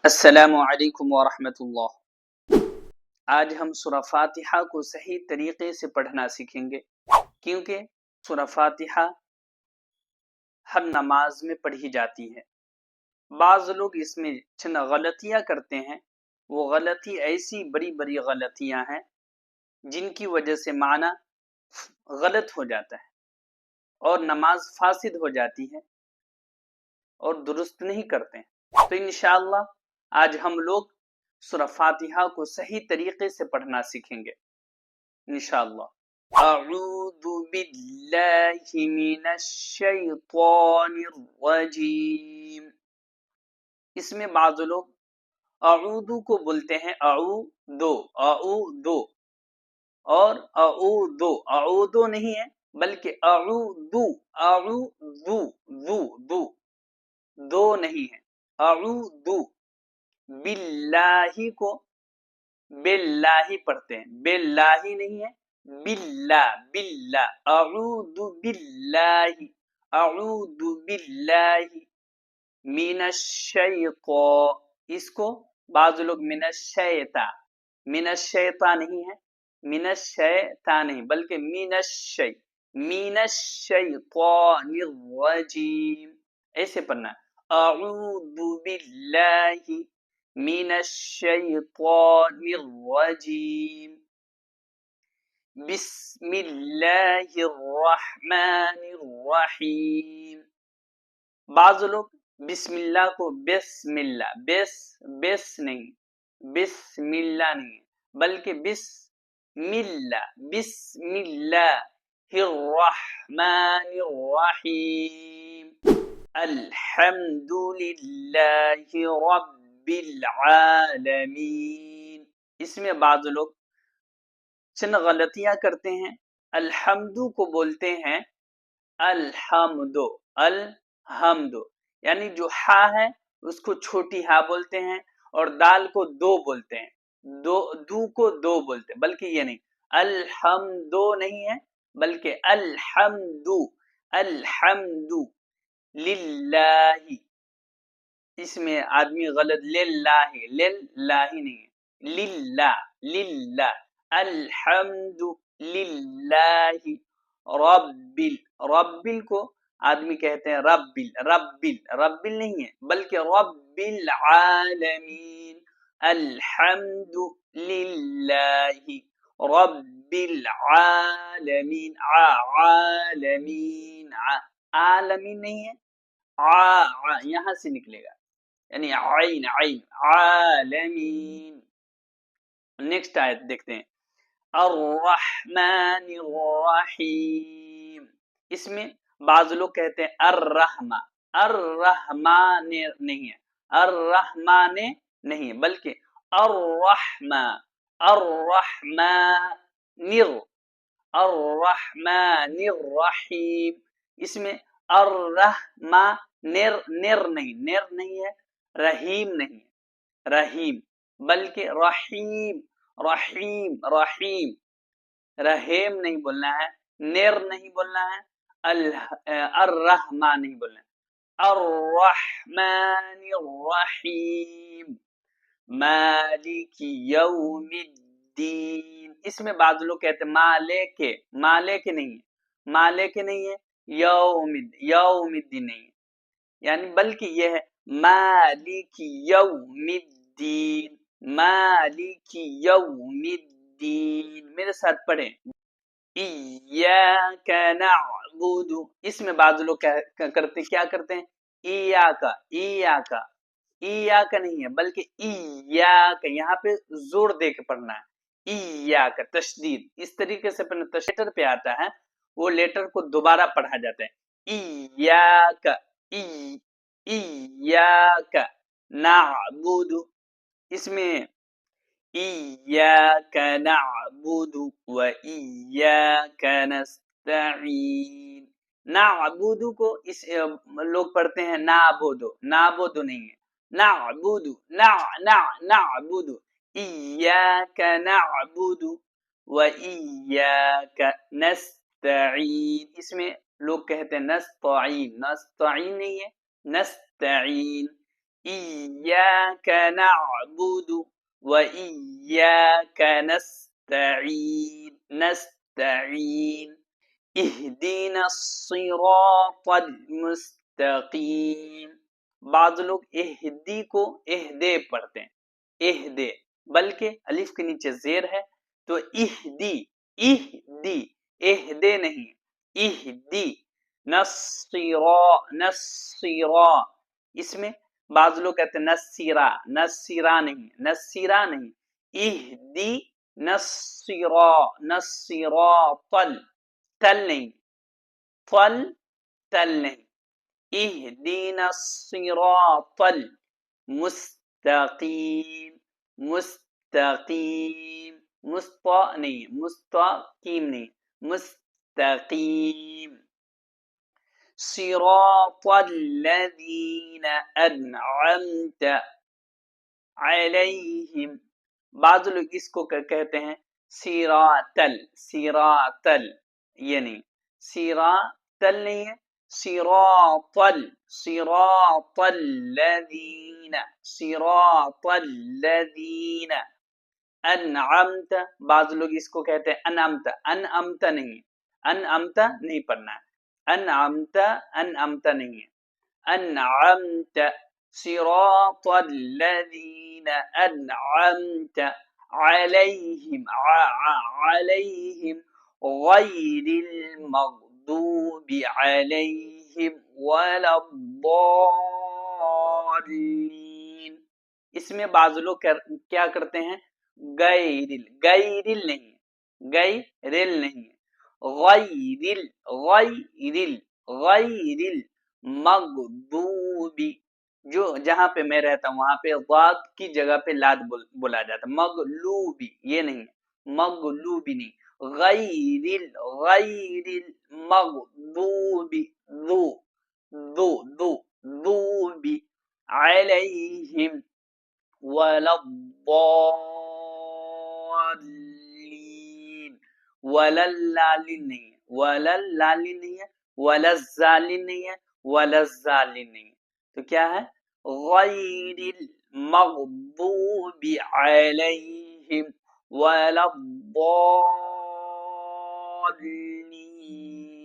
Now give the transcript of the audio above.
السلام علیکم ورحمۃ اللہ۔ آج ہم سورہ فاتحہ کو صحیح طریقے سے پڑھنا سیکھیں گے، کیونکہ سورہ فاتحہ ہر نماز میں پڑھی جاتی ہے۔ بعض لوگ اس میں چند غلطیاں کرتے ہیں، وہ غلطی ایسی بڑی بڑی غلطیاں ہیں جن کی وجہ سے معنی غلط ہو جاتا ہے اور نماز فاسد ہو جاتی ہے اور درست نہیں کرتے ہیں۔ تو انشاءاللہ آج ہم لوگ سورہ فاتحہ کو صحیح طریقے سے پڑھنا سیکھیں گے انشاءاللہ۔ اعوذ باللہ من الشیطان الرجیم، اس میں بعض لوگ اعوذ کو بولتے ہیں اعوذ اور اعوذ نہیں ہے بلکہ اعوذ دو نہیں ہے، اعوذ باللہ کو باللہ پڑھتے ہیں، باللہ نہیں ہے، باللہ اعوذ باللہ من الشیطان، اس کو بعض لوگ من الشیطان نہیں ہے، من الشیطان نہیں بلکہ من الشیطان الرجیم ایسے پڑھنا ہے۔ اعوذ باللہ من الشیطان الرجیم، بسم اللہ الرحمن الرحیم۔ بعض لوگ بسم اللہ کو بسم نہیں بلکہ بسم اللہ الرحمن الرحیم، الحمد للہ رب العالمین۔ اس میں بعض لوگ چند غلطیاں کرتے ہیں، الحمد کو بولتے ہیں الحمد یعنی جو ہا ہے اس کو چھوٹی ہا بولتے ہیں اور دال کو دو بولتے ہیں، دو کو دو بولتے ہیں، بلکہ یہ نہیں، الحمد نہیں ہے بلکہ الحمد للہ، اس میں آدمی غلط للہ نہیں ہے، للہ الحمد للہ رب کو آدمی کہتے ہیں رب نہیں ہے بلکہ رب العالمین، الحمد للہ رب العالمین، عالمین نہیں ہے، یہاں سے نکلے گا، یعنی عین عالمین۔ نیکسٹ آیت دیکھتے ہیں، الرحمن الرحیم، اس میں بعض لوگ کہتے ہیں الرحمن نہیں ہے، الرحمن نہیں ہے بلکہ الرحمن الرحیم، اس میں نر نہیں ہے، رحیم نہیں ہے، رحیم بلکہ رحیم نہیں بولنا ہے، نر نہیں بولنا ہے، الرحمن نہیں بولنا ہے، الرحمن الرحیم، مالک یوم الدین، اس میں بعض لوگ کہتے ہیں مالک نہیں ہے، یوم الدین نہیں ہے، یعنی بلکہ یہ ہے مالک یوم الدین، مالک یوم الدین، میرے ساتھ پڑھیں، ایاک نعبد، اس میں بعض لوگ کیا کرتے ہیں ایاک نہیں ہے بلکہ ایاک، یہاں پہ زور دے کے پڑھنا ہے، ایاک تشدید، اس طریقے سے پڑھنا، لیٹر پہ آتا ہے وہ لیٹر کو دوبارہ پڑھا جاتا ہے، ایاک نعبد، اس میں ایاک نعبد و ایاک نستعین، نعبد کو اس لوگ پڑھتے ہیں نعبد نہیں ہے، نعبد ایاک نعبد و ایاک نستعین، اس میں لوگ کہتے ہیں نستعین نہیں ہے، نستعین، إياك نعبد وإياك نستعين اهدنا الصراط المستقیم. بعض لوگ اہدی کو اہدے پڑھتے ہیں، اہدے، بلکہ الف کے نیچے زیر ہے تو اہدی، اہدی، اہدے نہیں، اہدی، نصیرا، نصیرا. اس میں بعض لوگ کہتے ہیں نصیرا، نصیرا نہیں، نصیرا نہیں، اہدی نصیرا، نصیرا طل، تل نہیں، طل، تل نہیں، اہدینا الصراط المستقیم، مستقیم، مستا نہیں، مستقیم نہیں، مستقیم. صراط الذین انعمت علیہم. بعض لوگ اس کو کہتے ہیں سیراتل، سیراتل، یہ نہیں، سیراتل نہیں ہے، صراطل، صراط الذین، صراط الذین انعمت. بعض لوگ اس کو کہتے ہیں انعمت، انعمت نہیں، انعمت نہیں پڑھنا ہے، انعمت، انعمت نہیں ہے، انعمت، صراط الذین انعمت علیہم، علیہم غیر المغضوب علیہم ولا الضالین. اس میں بعض لوگ کیا کرتے ہیں غیرل، غیرل نہیں، غیرل نہیں، غیرل، غیرل، غیرل مغضوب. جو جہاں پہ میں رہتا ہوں وہاں پہ ضاد کی جگہ پہ لاد بولا جاتا ہے، مغلوبی یہ نہیں، مغلوبی نہیں، غیرل، غیرل مغضوب، ذو، ذو، ذو، ذوب علیہم ولا الضالین. ولا اللالین نہیں ہے، ولا اللالین نہیں ہے، ولا الزالین نہیں ہے، ولا الزالین نہیں ہے، تو کیا ہے غیر المغضوب علیہم ولا الضالین.